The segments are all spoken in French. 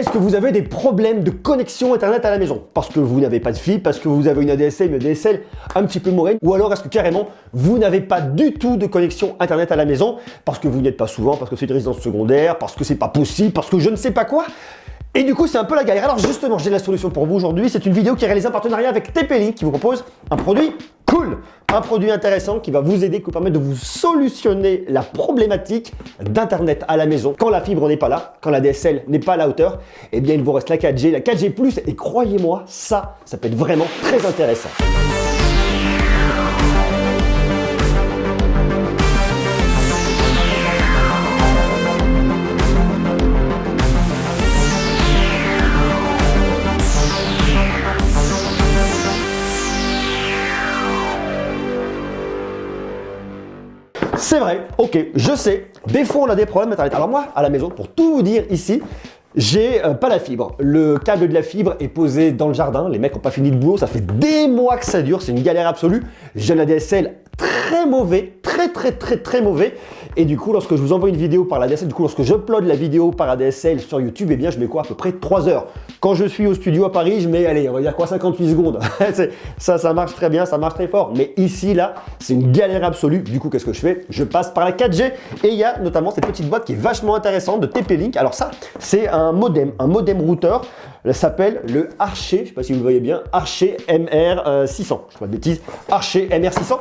Est-ce que vous avez des problèmes de connexion internet à la maison? Parce que vous n'avez pas de fibre, parce que vous avez une ADSL un petit peu moyenne, ou alors est-ce que carrément vous n'avez pas du tout de connexion internet à la maison, parce que vous n'y êtes pas souvent, parce que c'est une résidence secondaire, parce que c'est pas possible, parce que je ne sais pas quoi? Et du coup, c'est un peu la galère. Alors justement, j'ai la solution pour vous aujourd'hui. C'est une vidéo qui est réalisée en partenariat avec TP-Link qui vous propose un produit cool, un produit intéressant qui va vous aider, qui vous permet de vous solutionner la problématique d'internet à la maison. Quand la fibre n'est pas là, quand la DSL n'est pas à la hauteur, eh bien il vous reste la 4G, la 4G+, et croyez-moi, ça peut être vraiment très intéressant. C'est vrai, ok, je sais, des fois on a des problèmes d'internet. Alors moi, à la maison, pour tout vous dire ici, j'ai pas la fibre. Le câble de la fibre est posé dans le jardin, les mecs n'ont pas fini le boulot, ça fait des mois que ça dure, c'est une galère absolue. J'ai un ADSL très mauvais, très mauvais. Et du coup, lorsque je vous envoie une vidéo par l'ADSL, lorsque j'upload la vidéo par ADSL sur YouTube, eh bien je mets quoi, à peu près 3 heures. Quand je suis au studio à Paris, je mets, allez, on va dire quoi, 58 secondes. ça marche très bien, ça marche très fort. Mais ici, là, c'est une galère absolue. Du coup, qu'est-ce que je fais? Je passe par la 4G et il y a notamment cette petite boîte qui est vachement intéressante de TP-Link. Alors ça, c'est un modem routeur. Ça s'appelle le Archer, je ne sais pas si vous le voyez bien, Archer MR600. Je ne dis pas de bêtises, Archer MR600.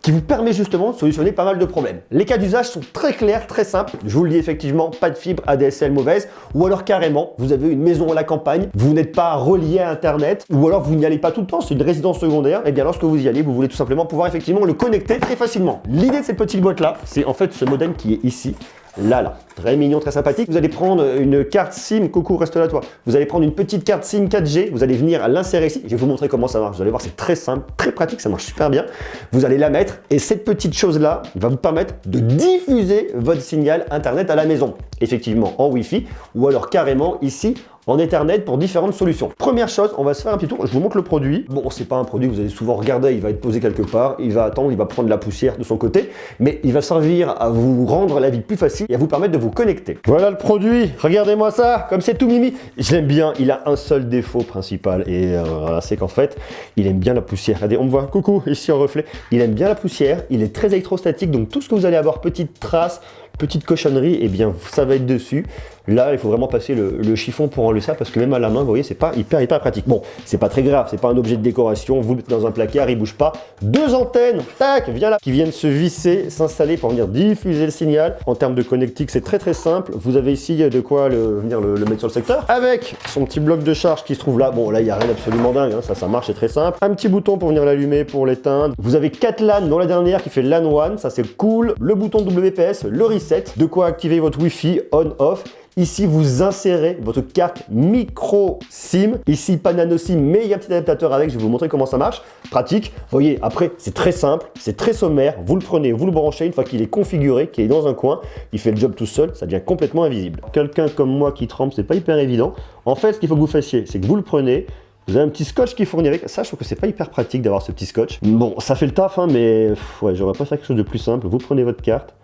Qui vous permet justement de solutionner pas mal de problèmes. Les cas d'usage sont très clairs, très simples. Je vous le dis effectivement, pas de fibre ADSL mauvaise, ou alors carrément, vous avez une maison à la campagne, vous n'êtes pas relié à Internet, ou alors vous n'y allez pas tout le temps, c'est une résidence secondaire, et bien lorsque vous y allez, vous voulez tout simplement pouvoir effectivement le connecter très facilement. L'idée de cette petite boîte-là, c'est en fait ce modem qui est ici, là. Très mignon, très sympathique. Vous allez prendre une carte SIM, coucou, reste là toi. Vous allez prendre une petite carte SIM 4G, vous allez venir l'insérer ici. Je vais vous montrer comment ça marche. Vous allez voir, c'est très simple, très pratique, ça marche super bien. Vous allez la mettre et cette petite chose-là va vous permettre de diffuser votre signal Internet à la maison. Effectivement, en Wi-Fi ou alors carrément ici en Ethernet pour différentes solutions. Première chose, on va se faire un petit tour. Je vous montre le produit. Bon, c'est pas un produit que vous allez souvent regarder. Il va être posé quelque part. Il va attendre, il va prendre la poussière de son côté. Mais il va servir à vous rendre la vie plus facile et à vous permettre de vous connecter. Voilà le produit. Regardez-moi ça. Comme c'est tout mimi. Je l'aime bien. Il a un seul défaut principal. Et voilà, c'est qu'en fait, il aime bien la poussière. Regardez, on me voit. Coucou, ici en reflet. Il aime bien la poussière. Il est très électrostatique. Donc tout ce que vous allez avoir, petites traces, petite cochonnerie, eh bien ça va être dessus. Là, il faut vraiment passer le chiffon pour enlever ça parce que même à la main, vous voyez, c'est pas hyper pratique. Bon, c'est pas très grave, c'est pas un objet de décoration, vous le mettez dans un placard, il bouge pas. 2 antennes, tac, viens là, qui viennent se visser, s'installer pour venir diffuser le signal. En termes de connectique, c'est très simple. Vous avez ici de quoi venir le mettre sur le secteur. Avec son petit bloc de charge qui se trouve là. Bon, là, il n'y a rien d'absolument dingue, hein. Ça marche, c'est très simple. Un petit bouton pour venir l'allumer, pour l'éteindre. Vous avez 4 LAN, dont la dernière qui fait LAN 1, ça c'est cool. Le bouton WPS, le reset, de quoi activer votre Wi-Fi on-off. Ici, vous insérez votre carte micro SIM. Ici, pas nano SIM, mais il y a un petit adaptateur avec. Je vais vous montrer comment ça marche. Pratique. Vous voyez, après, c'est très simple, c'est très sommaire. Vous le prenez, vous le branchez. Une fois qu'il est configuré, qu'il est dans un coin, il fait le job tout seul, ça devient complètement invisible. Quelqu'un comme moi qui trempe, c'est pas hyper évident. En fait, ce qu'il faut que vous fassiez, c'est que vous le prenez. Vous avez un petit scotch qui fournit avec. Ça, je trouve que c'est pas hyper pratique d'avoir ce petit scotch. Bon, ça fait le taf, hein, mais ouais, j'aurais pas fait quelque chose de plus simple. Vous prenez votre carte,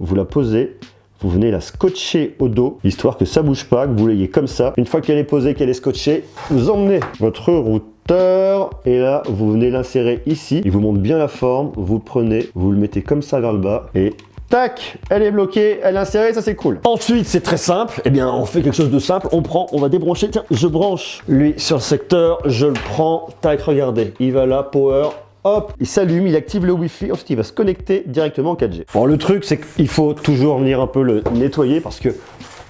vous la posez. Vous venez la scotcher au dos, histoire que ça bouge pas, que vous l'ayez comme ça. Une fois qu'elle est posée, qu'elle est scotchée, vous emmenez votre routeur et là, vous venez l'insérer ici. Il vous montre bien la forme, vous le prenez, vous le mettez comme ça vers le bas et tac, elle est bloquée, elle est insérée, ça c'est cool. Ensuite, c'est très simple, eh bien on fait quelque chose de simple, on va débrancher, tiens, je branche lui sur le secteur, je le prends, tac, regardez, il va là, power. Hop, il s'allume, il active le Wi-Fi, ensuite il va se connecter directement en 4G. Bon, le truc, c'est qu'il faut toujours venir un peu le nettoyer parce que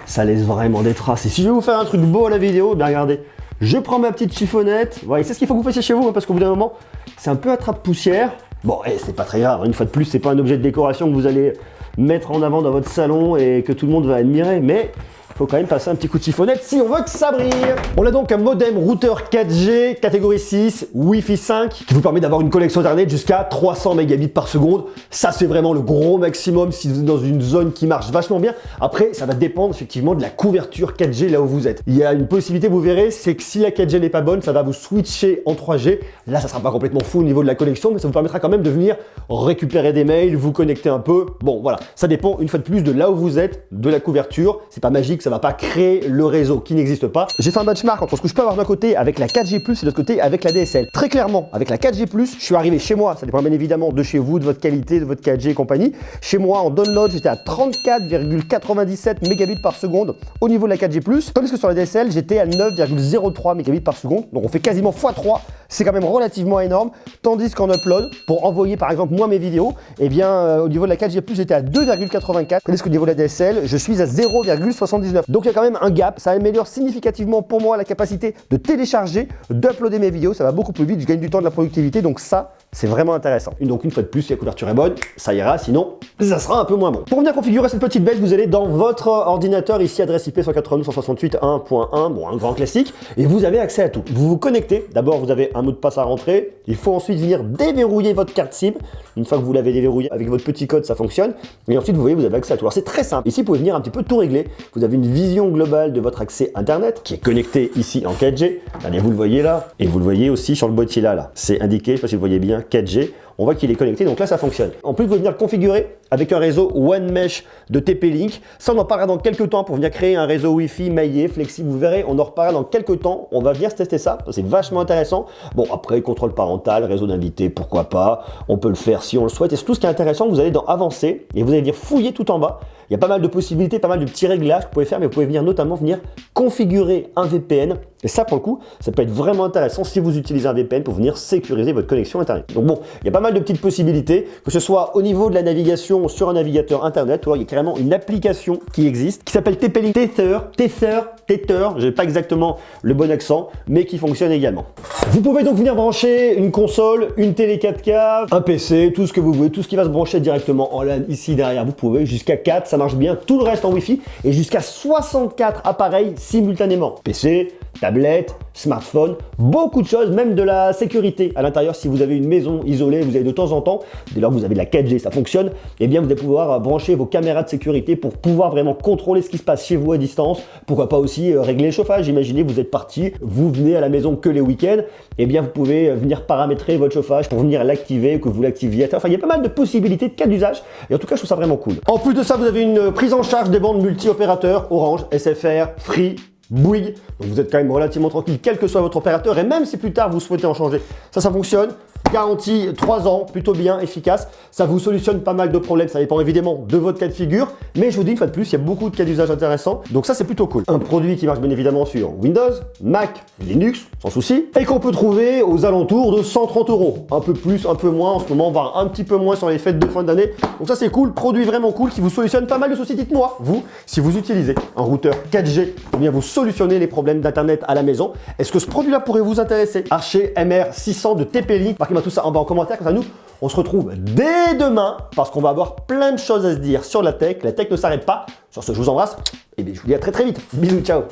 ça laisse vraiment des traces. Et si je vais vous faire un truc beau à la vidéo, bien regardez, je prends ma petite chiffonnette. Voilà, c'est ce qu'il faut que vous fassiez chez vous, hein, parce qu'au bout d'un moment, c'est un peu attrape-poussière. Bon, c'est pas très grave, une fois de plus, c'est pas un objet de décoration que vous allez mettre en avant dans votre salon et que tout le monde va admirer, mais il faut quand même passer un petit coup de chiffonnette si on veut que ça brille. On a donc un modem routeur 4G catégorie 6, Wi-Fi 5 qui vous permet d'avoir une connexion internet jusqu'à 300 mégabits par seconde. Ça, c'est vraiment le gros maximum si vous êtes dans une zone qui marche vachement bien. Après, ça va dépendre effectivement de la couverture 4G là où vous êtes. Il y a une possibilité, vous verrez, c'est que si la 4G n'est pas bonne, ça va vous switcher en 3G. Là, ça sera pas complètement fou au niveau de la connexion, mais ça vous permettra quand même de venir récupérer des mails, vous connecter un peu. Bon, voilà, ça dépend une fois de plus de là où vous êtes, de la couverture. C'est pas magique, ça va pas créer le réseau qui n'existe pas. J'ai fait un benchmark entre ce que je peux avoir d'un côté avec la 4G+, et de l'autre côté avec la DSL. Très clairement, avec la 4G+, je suis arrivé chez moi, ça dépend bien évidemment de chez vous, de votre qualité, de votre 4G et compagnie. Chez moi, en download, j'étais à 34,97 mégabits par seconde au niveau de la 4G+, tandis que sur la DSL, j'étais à 9,03 mégabits par seconde. Donc on fait quasiment x3, c'est quand même relativement énorme. Tandis qu'en upload, pour envoyer par exemple moi mes vidéos, eh bien au niveau de la 4G+, j'étais à 2,84, tandis qu'au niveau de la DSL, je suis à 0,79. Donc il y a quand même un gap, ça améliore significativement pour moi la capacité de télécharger, d'uploader mes vidéos, ça va beaucoup plus vite, je gagne du temps, de la productivité, donc ça, c'est vraiment intéressant. Et donc une fois de plus, si la couverture est bonne, ça ira, sinon ça sera un peu moins bon. Pour venir configurer cette petite bête, vous allez dans votre ordinateur, ici adresse IP 192.168.1.1, bon un grand classique, et vous avez accès à tout. Vous vous connectez, d'abord vous avez un mot de passe à rentrer, il faut ensuite venir déverrouiller votre carte SIM. Une fois que vous l'avez déverrouillé avec votre petit code, ça fonctionne, et ensuite vous voyez, vous avez accès à tout. Alors c'est très simple, ici vous pouvez venir un petit peu tout régler, vous avez une vision globale de votre accès internet, qui est connecté ici en 4G, allez, vous le voyez là, et vous le voyez aussi sur le boîtier là, c'est indiqué, je sais pas si vous voyez bien, 4G, on voit qu'il est connecté, donc là ça fonctionne. En plus, vous pouvez venir le configurer avec un réseau One Mesh de TP-Link. Ça, on en parlera dans quelques temps pour venir créer un réseau Wi-Fi maillé, flexible. Vous verrez, on en reparlera dans quelques temps. On va venir tester ça. C'est vachement intéressant. Bon, après, contrôle parental, réseau d'invités, pourquoi pas. On peut le faire si on le souhaite. Et surtout, ce qui est intéressant, vous allez dans Avancer et vous allez venir fouiller tout en bas. Il y a pas mal de possibilités, pas mal de petits réglages que vous pouvez faire, mais vous pouvez venir notamment venir configurer un VPN. Et ça, pour le coup, ça peut être vraiment intéressant si vous utilisez un VPN pour venir sécuriser votre connexion Internet. Donc bon, il y a pas mal de petites possibilités, que ce soit au niveau de la navigation sur un navigateur Internet, ou alors il y a carrément une application qui existe, qui s'appelle TP-Link Tether, j'ai pas exactement le bon accent, mais qui fonctionne également. Vous pouvez donc venir brancher une console, une télé 4K, un PC, tout ce que vous voulez, tout ce qui va se brancher directement en LAN ici derrière, vous pouvez, jusqu'à 4, ça marche bien, tout le reste en Wi-Fi, et jusqu'à 64 appareils simultanément. PC, tablette, smartphone, beaucoup de choses, même de la sécurité à l'intérieur. Si vous avez une maison isolée, vous avez de temps en temps, dès lors que vous avez de la 4G, ça fonctionne, eh bien vous allez pouvoir brancher vos caméras de sécurité pour pouvoir vraiment contrôler ce qui se passe chez vous à distance. Pourquoi pas aussi régler le chauffage. Imaginez, vous êtes parti, vous venez à la maison que les week-ends, eh bien vous pouvez venir paramétrer votre chauffage pour venir l'activer, que vous l'activiez. Enfin, il y a pas mal de possibilités, de cas d'usage, et en tout cas, je trouve ça vraiment cool. En plus de ça, vous avez une prise en charge des bandes multi-opérateurs, Orange, SFR, Free, Bouygues, donc vous êtes quand même relativement tranquille quel que soit votre opérateur, et même si plus tard vous souhaitez en changer, ça fonctionne. Garantie 3 ans, plutôt bien, efficace. Ça vous solutionne pas mal de problèmes. Ça dépend évidemment de votre cas de figure. Mais je vous dis une fois de plus, il y a beaucoup de cas d'usage intéressants. Donc ça, c'est plutôt cool. Un produit qui marche bien évidemment sur Windows, Mac, Linux, sans souci. Et qu'on peut trouver aux alentours de 130 €. Un peu plus, un peu moins. En ce moment, voire un petit peu moins sur les fêtes de fin d'année. Donc ça, c'est cool. Produit vraiment cool qui vous solutionne pas mal de soucis. Dites-moi, vous, si vous utilisez un routeur 4G, pour bien vous solutionner les problèmes d'Internet à la maison, est-ce que ce produit-là pourrait vous intéresser? Archer MR600 de TP-Link. Marquez-moi tout ça en bas en commentaire. Quant à nous, on se retrouve dès demain parce qu'on va avoir plein de choses à se dire sur la tech. La tech ne s'arrête pas. Sur ce, je vous embrasse et je vous dis à très très vite. Bisous, ciao.